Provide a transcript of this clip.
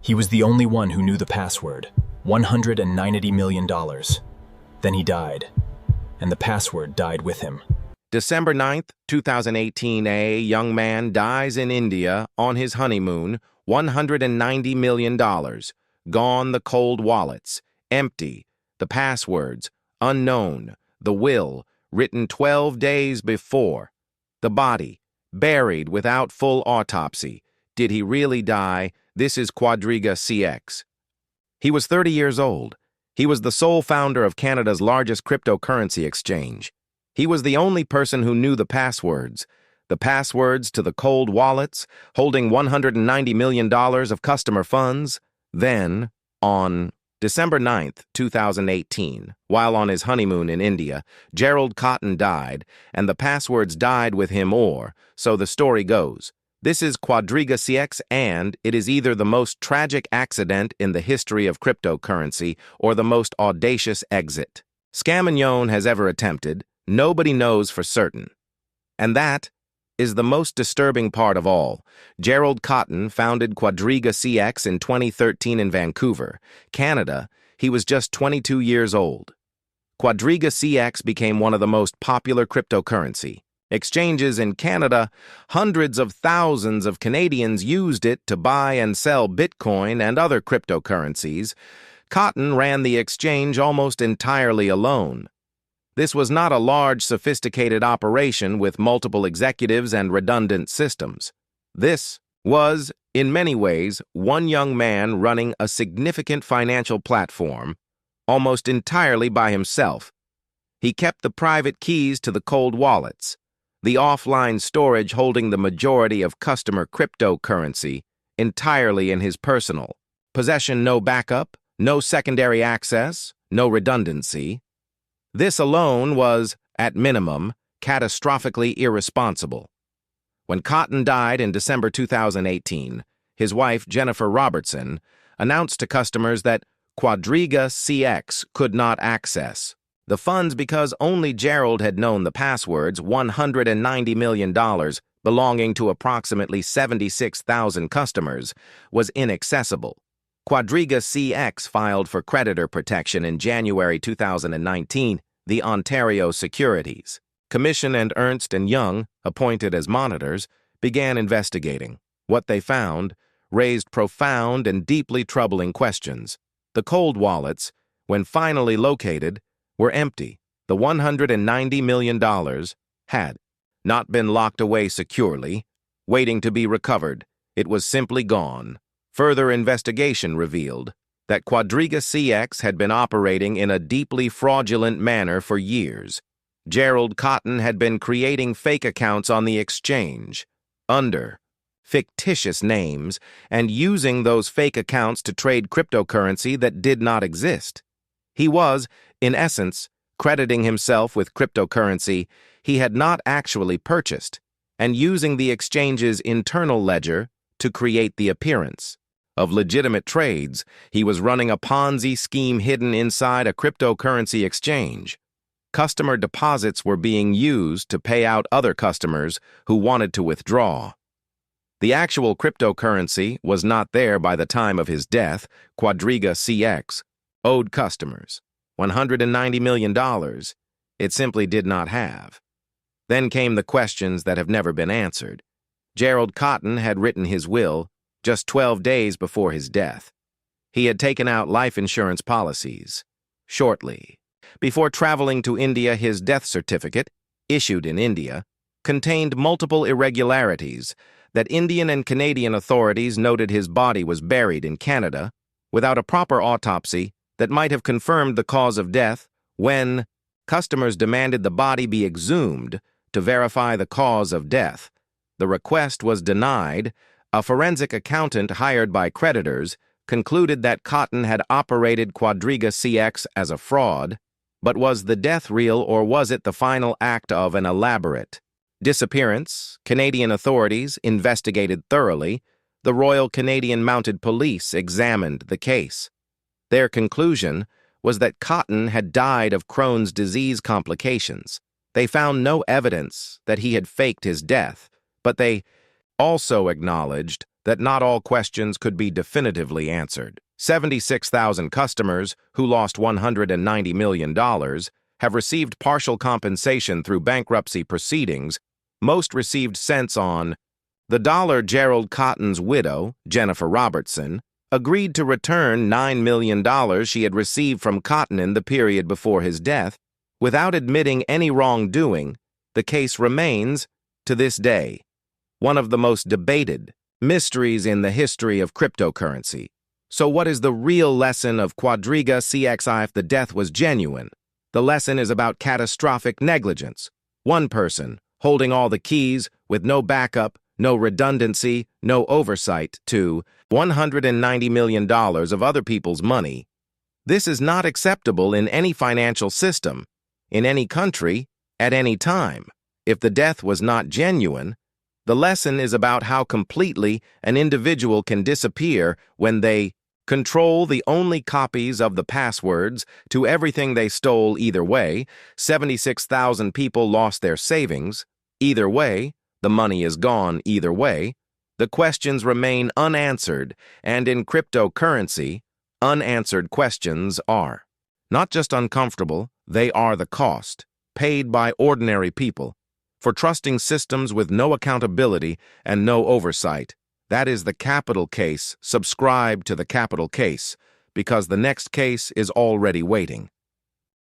He was the only one who knew the password, $190 million. Then he died, and the password died with him. December 9th, 2018, a young man dies in India on his honeymoon, $190 million. Gone the cold wallets, empty, the passwords, unknown, the will, written 12 days before. The body, buried without full autopsy. Did he really die? This is QuadrigaCX. He was 30 years old. He was the sole founder of Canada's largest cryptocurrency exchange. He was the only person who knew the passwords to the cold wallets, holding $190 million of customer funds. Then, on December 9th, 2018, while on his honeymoon in India, Gerald Cotten died, and the passwords died with him, or so the story goes. This is QuadrigaCX, and it is either the most tragic accident in the history of cryptocurrency or the most audacious exit Scamagnon has ever attempted. Nobody knows for certain. And that is the most disturbing part of all. Gerald Cotten founded QuadrigaCX in 2013 in Vancouver, Canada. He was just 22 years old. QuadrigaCX became one of the most popular cryptocurrency exchanges in Canada. Hundreds of thousands of Canadians used it to buy and sell Bitcoin and other cryptocurrencies. Cotten ran the exchange almost entirely alone. This was not a large, sophisticated operation with multiple executives and redundant systems. This was, in many ways, one young man running a significant financial platform almost entirely by himself. He kept the private keys to the cold wallets, the offline storage holding the majority of customer cryptocurrency, entirely in his personal possession. No backup, no secondary access, no redundancy. This alone was, at minimum, catastrophically irresponsible. When Cotten died in December 2018, his wife, Jennifer Robertson, announced to customers that QuadrigaCX could not access the funds because only Gerald had known the passwords. $190 million, belonging to approximately 76,000 customers, was inaccessible. QuadrigaCX filed for creditor protection in January 2019. The Ontario Securities Commission and Ernst & Young, appointed as monitors, began investigating. What they found raised profound and deeply troubling questions. The cold wallets, when finally located, were empty. The $190 million had not been locked away securely, waiting to be recovered. It was simply gone. Further investigation revealed that QuadrigaCX had been operating in a deeply fraudulent manner for years. Gerald Cotten had been creating fake accounts on the exchange under fictitious names and using those fake accounts to trade cryptocurrency that did not exist. He was, in essence, crediting himself with cryptocurrency he had not actually purchased and using the exchange's internal ledger to create the appearance of legitimate trades. He was running a Ponzi scheme hidden inside a cryptocurrency exchange. Customer deposits were being used to pay out other customers who wanted to withdraw. The actual cryptocurrency was not there by the time of his death. QuadrigaCX owed customers $190 million it simply did not have. Then came the questions that have never been answered. Gerald Cotten had written his will just 12 days before his death. He had taken out life insurance policies. Shortly before traveling to India, his death certificate, issued in India, contained multiple irregularities that Indian and Canadian authorities noted his body was buried in Canada without a proper autopsy that might have confirmed the cause of death. When customers demanded the body be exhumed to verify the cause of death, the request was denied. A forensic accountant hired by creditors concluded that Cotten had operated QuadrigaCX as a fraud. But was the death real, or was it the final act of an elaborate disappearance? Canadian authorities investigated thoroughly. The Royal Canadian Mounted Police examined the case. Their conclusion was that Cotten had died of Crohn's disease complications. They found no evidence that he had faked his death, but they also acknowledged that not all questions could be definitively answered. 76,000 customers who lost $190 million have received partial compensation through bankruptcy proceedings. Most received cents on the dollar. Gerald Cotten's widow, Jennifer Robertson, agreed to return $9 million she had received from Cotten in the period before his death. Without admitting any wrongdoing, the case remains, to this day, one of the most debated mysteries in the history of cryptocurrency. So what is the real lesson of QuadrigaCX if the death was genuine? The lesson is about catastrophic negligence. One person, holding all the keys, with no backup, no redundancy, no oversight, to $190 million of other people's money. This is not acceptable in any financial system, in any country, at any time. If the death was not genuine, the lesson is about how completely an individual can disappear when they control the only copies of the passwords to everything they stole. Either way, 76,000 people lost their savings. Either way, the money is gone. Either way, the questions remain unanswered, and in cryptocurrency, unanswered questions are not just uncomfortable, they are the cost paid by ordinary people for trusting systems with no accountability and no oversight. That is the capital case. Subscribe to the capital case, because the next case is already waiting.